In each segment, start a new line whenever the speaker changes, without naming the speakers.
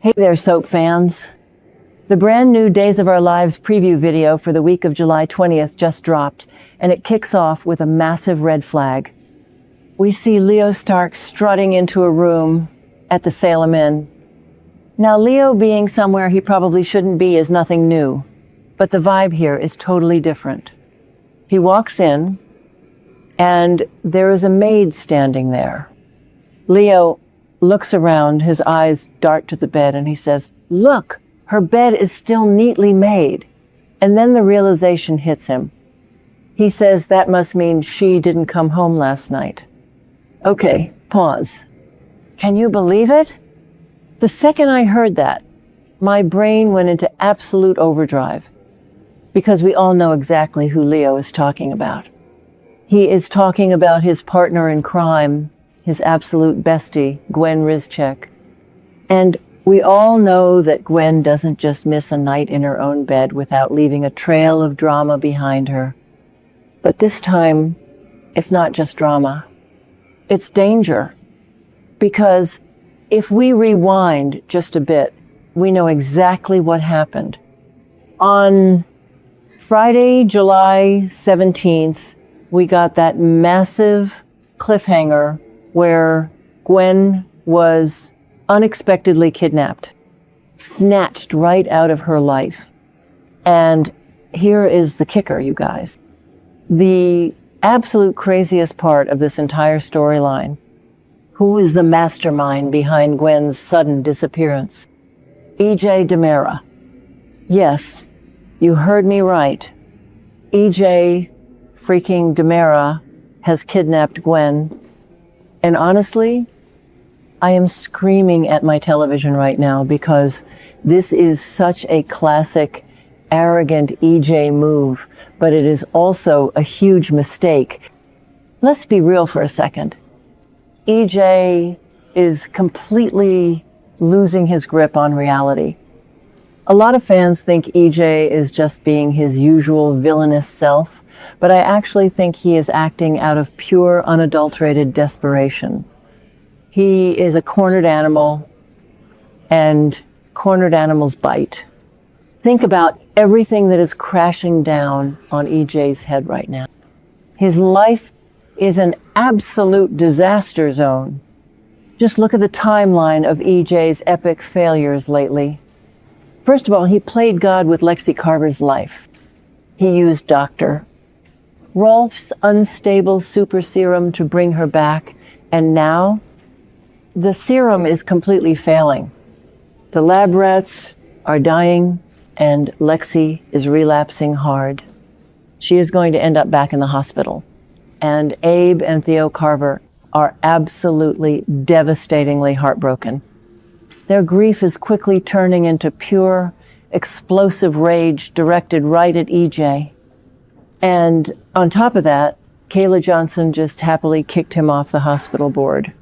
Hey there, soap fans. The brand new Days of Our Lives preview video for the week of July 20th just dropped, and it kicks off with a massive red flag. We see Leo Stark strutting into a room at the Salem Inn. Now, Leo being somewhere he probably shouldn't be is nothing new, but the vibe here is totally different. He walks in, and there is a maid standing there. Leo looks around, his eyes dart to the bed, and he says, "Look, her bed is still neatly made." And then the realization hits him. He says that must mean she didn't come home last night. Okay, pause. Can you believe it? The second I heard that, my brain went into absolute overdrive, because we all know exactly who Leo is talking about. He is talking about his partner in crime, his absolute bestie, Gwen Rizczech. And we all know that Gwen doesn't just miss a night in her own bed without leaving a trail of drama behind her. But this time, it's not just drama. It's danger. Because if we rewind just a bit, we know exactly what happened. On Friday, July 17th, we got that massive cliffhanger where Gwen was unexpectedly kidnapped, snatched right out of her life. And here is the kicker, you guys. The absolute craziest part of this entire storyline. Who is the mastermind behind Gwen's sudden disappearance? E.J. DiMera. Yes, you heard me right. E.J. freaking DiMera has kidnapped Gwen. And honestly, I am screaming at my television right now because this is such a classic, arrogant EJ move, but it is also a huge mistake. Let's be real for a second. EJ is completely losing his grip on reality. A lot of fans think EJ is just being his usual villainous self, but I actually think he is acting out of pure, unadulterated desperation. He is a cornered animal, and cornered animals bite. Think about everything that is crashing down on EJ's head right now. His life is an absolute disaster zone. Just look at the timeline of EJ's epic failures lately. First of all, he played God with Lexie Carver's life. He used Dr. Rolf's unstable super serum to bring her back, and now the serum is completely failing. The lab rats are dying, and Lexie is relapsing hard. She is going to end up back in the hospital. And Abe and Theo Carver are absolutely devastatingly heartbroken. Their grief is quickly turning into pure, explosive rage directed right at EJ. And on top of that, Kayla Johnson just happily kicked him off the hospital board.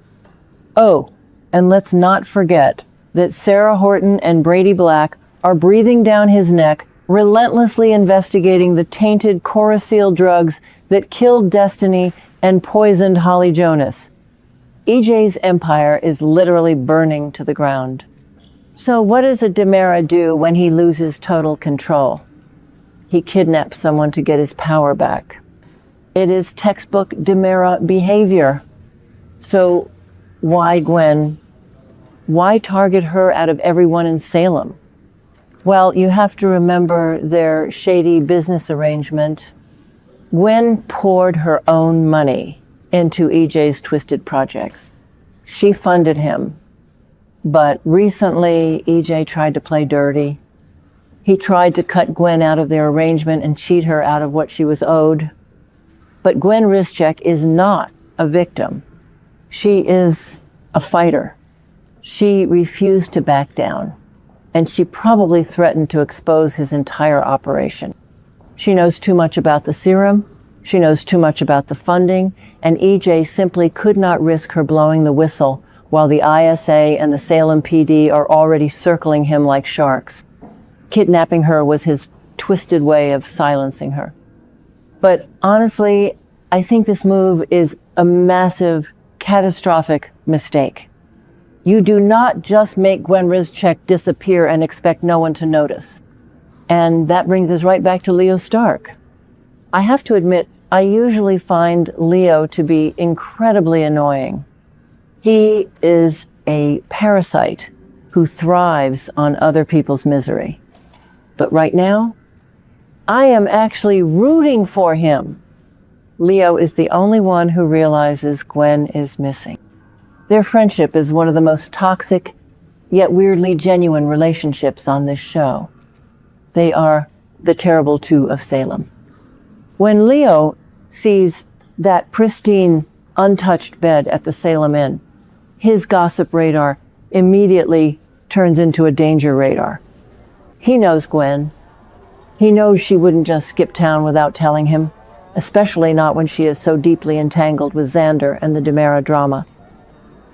Oh, and let's not forget that Sarah Horton and Brady Black are breathing down his neck, relentlessly investigating the tainted Coriseal drugs that killed Destiny and poisoned Holly Jonas. EJ's empire is literally burning to the ground. So what does a DiMera do when he loses total control? He kidnaps someone to get his power back. It is textbook DiMera behavior. So why Gwen? Why target her out of everyone in Salem? Well, you have to remember their shady business arrangement. Gwen poured her own money into EJ's twisted projects. She funded him. But recently, EJ tried to play dirty. He tried to cut Gwen out of their arrangement and cheat her out of what she was owed. But Gwen Rizczech is not a victim. She is a fighter. She refused to back down, and she probably threatened to expose his entire operation. She knows too much about the serum, she knows too much about the funding, and EJ simply could not risk her blowing the whistle while the ISA and the Salem PD are already circling him like sharks. Kidnapping her was his twisted way of silencing her. But honestly, I think this move is a massive, catastrophic mistake. You do not just make Gwen Rizczech disappear and expect no one to notice. And that brings us right back to Leo Stark. I have to admit, I usually find Leo to be incredibly annoying. He is a parasite who thrives on other people's misery. But right now, I am actually rooting for him. Leo is the only one who realizes Gwen is missing. Their friendship is one of the most toxic, yet weirdly genuine relationships on this show. They are the terrible two of Salem. When Leo sees that pristine, untouched bed at the Salem Inn, his gossip radar immediately turns into a danger radar. He knows Gwen. He knows she wouldn't just skip town without telling him, especially not when she is so deeply entangled with Xander and the DiMera drama.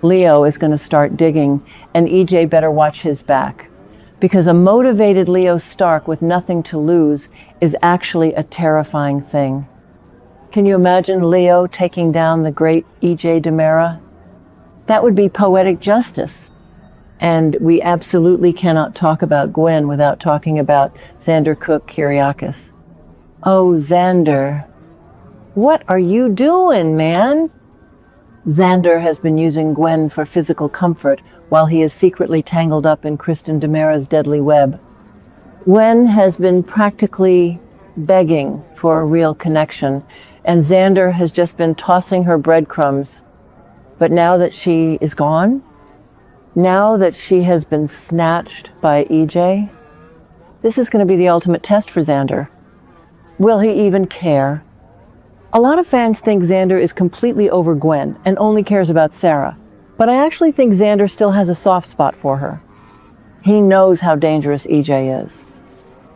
Leo is going to start digging, and EJ better watch his back, because a motivated Leo Stark with nothing to lose is actually a terrifying thing. Can you imagine Leo taking down the great EJ DiMera? That would be poetic justice. And we absolutely cannot talk about Gwen without talking about Xander Cook Kyriakis. Oh, Xander, what are you doing, man? Xander has been using Gwen for physical comfort while he is secretly tangled up in Kristen DiMera's deadly web. Gwen has been practically begging for a real connection, and Xander has just been tossing her breadcrumbs. But now that she is gone, now that she has been snatched by EJ, this is going to be the ultimate test for Xander. Will he even care? A lot of fans think Xander is completely over Gwen and only cares about Sarah, but I actually think Xander still has a soft spot for her. He knows how dangerous EJ is.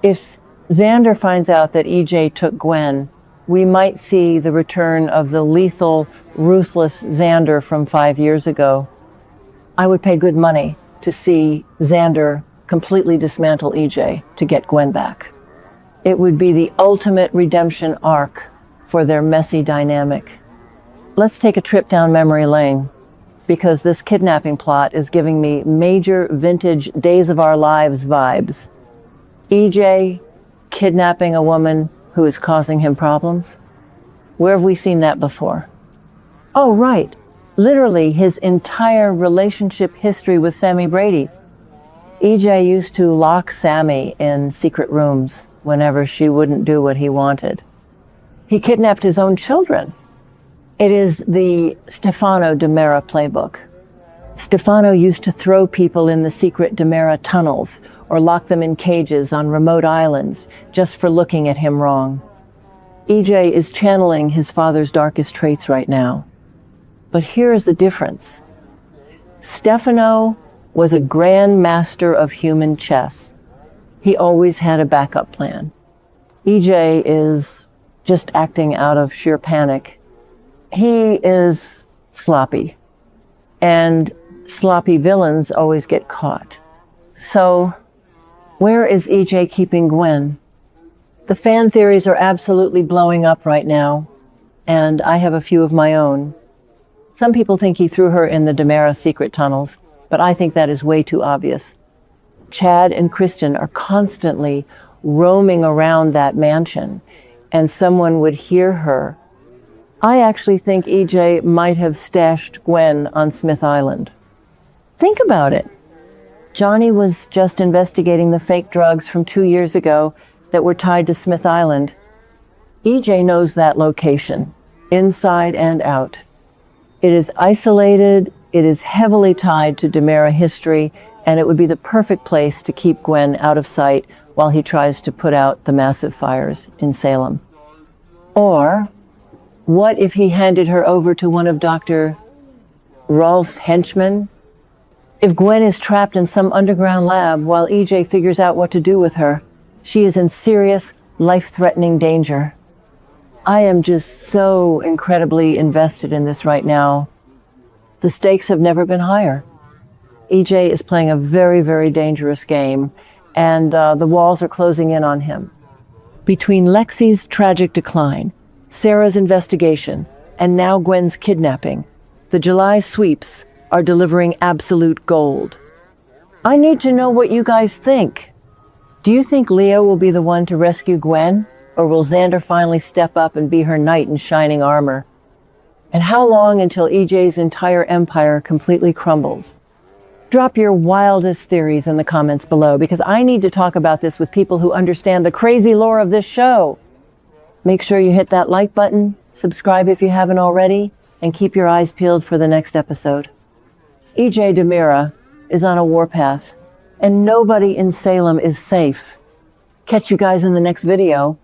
If Xander finds out that EJ took Gwen, we might see the return of the lethal, ruthless Xander from 5 years ago. I would pay good money to see Xander completely dismantle EJ to get Gwen back. It would be the ultimate redemption arc for their messy dynamic. Let's take a trip down memory lane, because this kidnapping plot is giving me major vintage Days of Our Lives vibes. EJ kidnapping a woman who is causing him problems? Where have we seen that before? Oh, right. Literally his entire relationship history with Sammy Brady. EJ used to lock Sammy in secret rooms whenever she wouldn't do what he wanted. He kidnapped his own children. It is the Stefano DiMera playbook. Stefano used to throw people in the secret DiMera tunnels or lock them in cages on remote islands just for looking at him wrong. EJ is channeling his father's darkest traits right now. But here is the difference. Stefano was a grand master of human chess. He always had a backup plan. EJ is just acting out of sheer panic. He is sloppy, and sloppy villains always get caught. So, where is EJ keeping Gwen? The fan theories are absolutely blowing up right now, and I have a few of my own. Some people think he threw her in the DiMera secret tunnels, but I think that is way too obvious. Chad and Kristen are constantly roaming around that mansion, and someone would hear her. I actually think EJ might have stashed Gwen on Smith Island. Think about it. Johnny was just investigating the fake drugs from 2 years ago that were tied to Smith Island. EJ knows that location, inside and out. It is isolated, it is heavily tied to DiMera history, and it would be the perfect place to keep Gwen out of sight while he tries to put out the massive fires in Salem. Or, what if he handed her over to one of Dr. Rolf's henchmen? If Gwen is trapped in some underground lab while EJ figures out what to do with her, she is in serious, life-threatening danger. I am just so incredibly invested in this right now. The stakes have never been higher. EJ is playing a very, very dangerous game, and the walls are closing in on him. Between Lexie's tragic decline, Sarah's investigation, and now Gwen's kidnapping, the July sweeps are delivering absolute gold. I need to know what you guys think. Do you think Leo will be the one to rescue Gwen, or will Xander finally step up and be her knight in shining armor? And how long until EJ's entire empire completely crumbles? Drop your wildest theories in the comments below, because I need to talk about this with people who understand the crazy lore of this show. Make sure you hit that like button, subscribe if you haven't already, and keep your eyes peeled for the next episode. EJ DiMera is on a warpath, and nobody in Salem is safe. Catch you guys in the next video.